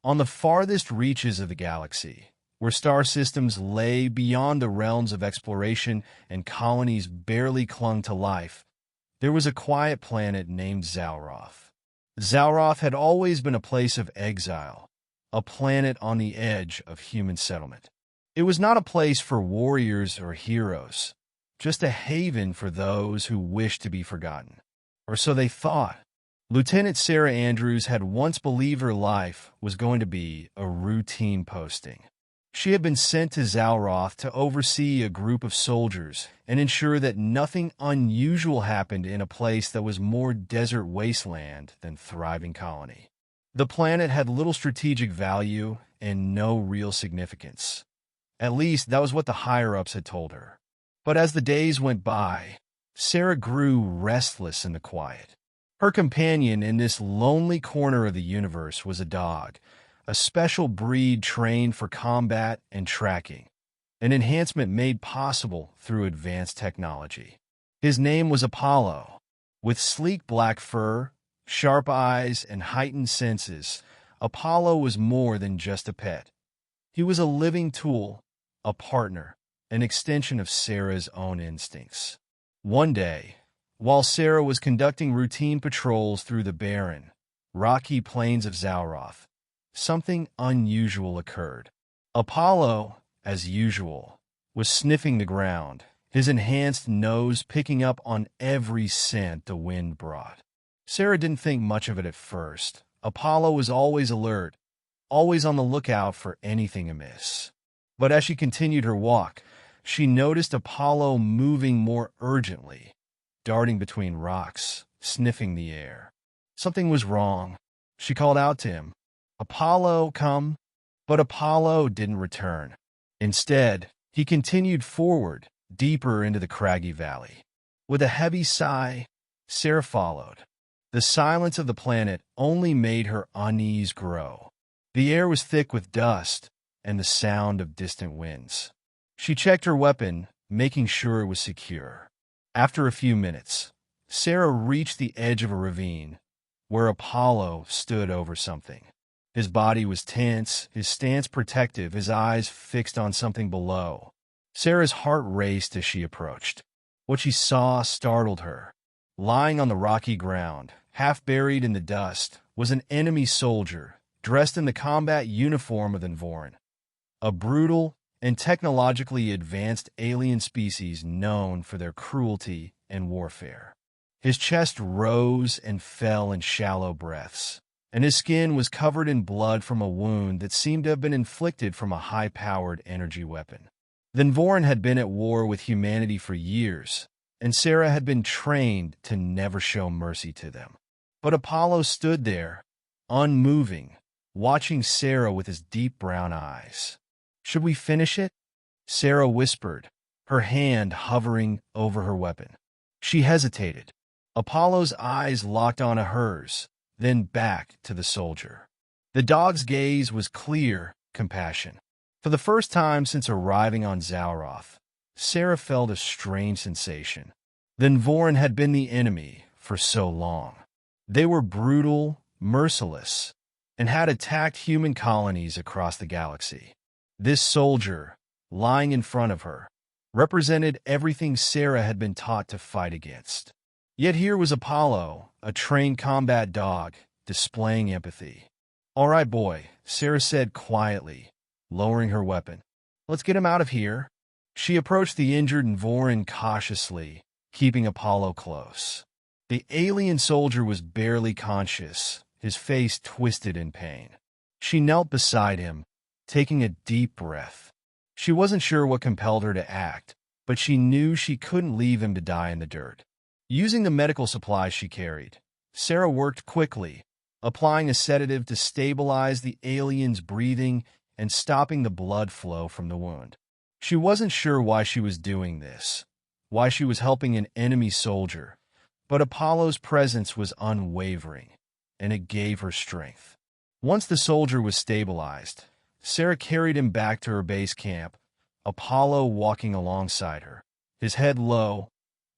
On the farthest reaches of the galaxy, where star systems lay beyond the realms of exploration and colonies barely clung to life, there was a quiet planet named Zalroth. Zalroth had always been a place of exile, a planet on the edge of human settlement. It was not a place for warriors or heroes, just a haven for those who wished to be forgotten. Or so they thought. Lieutenant Sarah Andrews had once believed her life was going to be a routine posting. She had been sent to Zalroth to oversee a group of soldiers and ensure that nothing unusual happened in a place that was more desert wasteland than thriving colony. The planet had little strategic value and no real significance. At least that was what the higher-ups had told her. But as the days went by, Sarah grew restless in the quiet. Her companion in this lonely corner of the universe was a dog, a special breed trained for combat and tracking, an enhancement made possible through advanced technology. His name was Apollo. With sleek black fur, sharp eyes, and heightened senses, Apollo was more than just a pet. He was a living tool, a partner, an extension of Sarah's own instincts. One day, while Sarah was conducting routine patrols through the barren, rocky plains of Zalroth, something unusual occurred. Apollo, as usual, was sniffing the ground, his enhanced nose picking up on every scent the wind brought. Sarah didn't think much of it at first. Apollo was always alert, always on the lookout for anything amiss. But as she continued her walk, she noticed Apollo moving more urgently, darting between rocks, sniffing the air. Something was wrong. She called out to him, "Apollo, come." But Apollo didn't return. Instead, he continued forward, deeper into the craggy valley. With a heavy sigh, Sarah followed. The silence of the planet only made her unease grow. The air was thick with dust and the sound of distant winds. She checked her weapon, making sure it was secure. After a few minutes, Sarah reached the edge of a ravine, where Apollo stood over something. His body was tense, his stance protective, his eyes fixed on something below. Sarah's heart raced as she approached. What she saw startled her. Lying on the rocky ground, half buried in the dust, was an enemy soldier, dressed in the combat uniform of the Vorin, a brutal and technologically advanced alien species known for their cruelty and warfare. His chest rose and fell in shallow breaths, and his skin was covered in blood from a wound that seemed to have been inflicted from a high-powered energy weapon. The Vorin had been at war with humanity for years, and Sarah had been trained to never show mercy to them. But Apollo stood there, unmoving, watching Sarah with his deep brown eyes. "Should we finish it?" Sarah whispered, her hand hovering over her weapon. She hesitated. Apollo's eyes locked onto hers, then back to the soldier. The dog's gaze was clear compassion. For the first time since arriving on Zalroth, Sarah felt a strange sensation. The Vorin had been the enemy for so long. They were brutal, merciless, and had attacked human colonies across the galaxy. This soldier, lying in front of her, represented everything Sarah had been taught to fight against. Yet here was Apollo, a trained combat dog, displaying empathy. "All right, boy," Sarah said quietly, lowering her weapon. "Let's get him out of here." She approached the injured Vorin cautiously, keeping Apollo close. The alien soldier was barely conscious, his face twisted in pain. She knelt beside him, taking a deep breath. She wasn't sure what compelled her to act, but she knew she couldn't leave him to die in the dirt. Using the medical supplies she carried, Sarah worked quickly, applying a sedative to stabilize the alien's breathing and stopping the blood flow from the wound. She wasn't sure why she was doing this, why she was helping an enemy soldier, but Apollo's presence was unwavering, and it gave her strength. Once the soldier was stabilized, Sarah carried him back to her base camp, Apollo walking alongside her, his head low,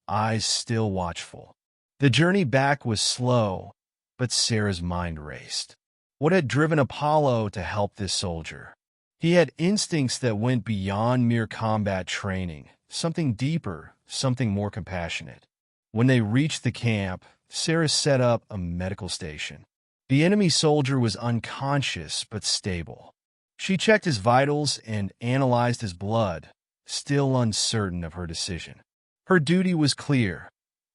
eyes still watchful. The journey back was slow, but Sarah's mind raced. What had driven Apollo to help this soldier? He had instincts that went beyond mere combat training, something deeper, something more compassionate. When they reached the camp, Sarah set up a medical station. The enemy soldier was unconscious but stable. She checked his vitals and analyzed his blood, still uncertain of her decision. Her duty was clear: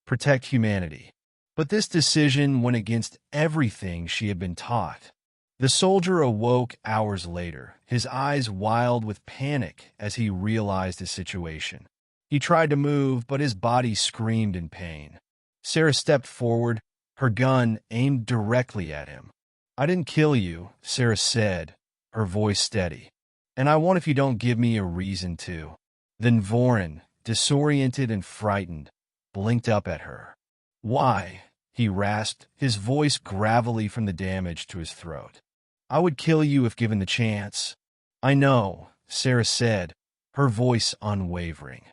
protect humanity. But this decision went against everything she had been taught. The soldier awoke hours later, his eyes wild with panic as he realized his situation. He tried to move, but his body screamed in pain. Sarah stepped forward, her gun aimed directly at him. "I didn't kill you," Sarah said, her voice steady. "And I won't if you don't give me a reason to." Then Vorin, disoriented and frightened, blinked up at her. "Why?" he rasped, his voice gravelly from the damage to his throat. "I would kill you if given the chance." "I know," Sarah said, her voice unwavering.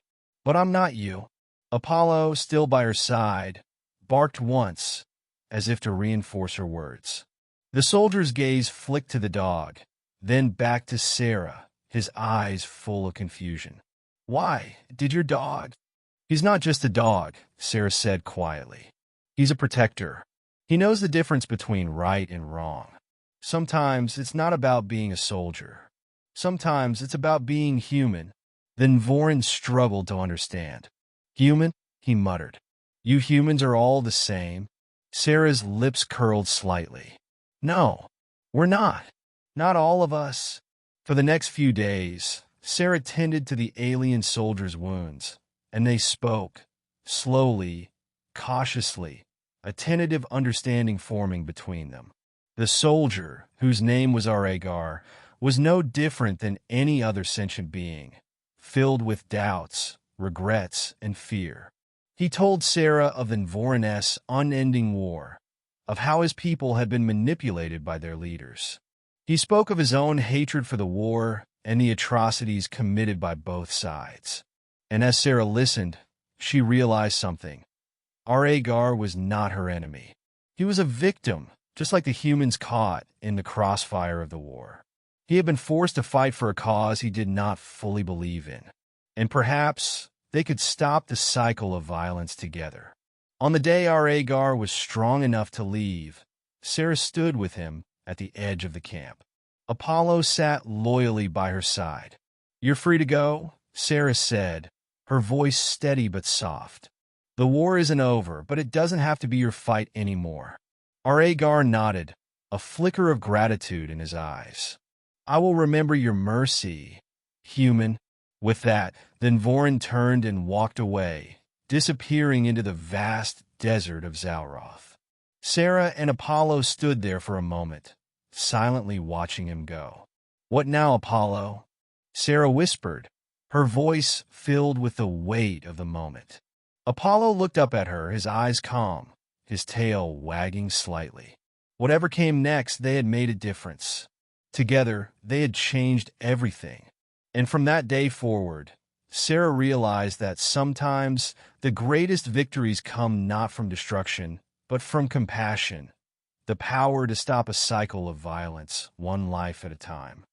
"But I'm not you." Apollo, still by her side, barked once, as if to reinforce her words. The soldier's gaze flicked to the dog, then back to Sarah, his eyes full of confusion. "Why? Did your dog—" "He's not just a dog," Sarah said quietly. "He's a protector. He knows the difference between right and wrong. Sometimes it's not about being a soldier. Sometimes it's about being human." Then Vorin struggled to understand. "Human?" he muttered. "You humans are all the same?" Sarah's lips curled slightly. "No, we're not. Not all of us." For the next few days, Sarah tended to the alien soldier's wounds, and they spoke, slowly, cautiously, a tentative understanding forming between them. The soldier, whose name was Aregar, was no different than any other sentient being, filled with doubts, regrets, and fear. He told Sarah of the Vorin's unending war, of how his people had been manipulated by their leaders. He spoke of his own hatred for the war and the atrocities committed by both sides. And as Sarah listened, she realized something. Aregar was not her enemy. He was a victim, just like the humans caught in the crossfire of the war. He had been forced to fight for a cause he did not fully believe in. And perhaps they could stop the cycle of violence together. On the day Aregar was strong enough to leave, Sarah stood with him at the edge of the camp. Apollo sat loyally by her side. "You're free to go," Sarah said, her voice steady but soft. "The war isn't over, but it doesn't have to be your fight anymore." Aregar nodded, a flicker of gratitude in his eyes. "I will remember your mercy, human." With that, then Vorin turned and walked away, disappearing into the vast desert of Zalroth. Sarah and Apollo stood there for a moment, silently watching him go. "What now, Apollo?" Sarah whispered, her voice filled with the weight of the moment. Apollo looked up at her, his eyes calm, his tail wagging slightly. Whatever came next, they had made a difference. Together, they had changed everything. And from that day forward, Sarah realized that sometimes the greatest victories come not from destruction, but from compassion, the power to stop a cycle of violence, one life at a time.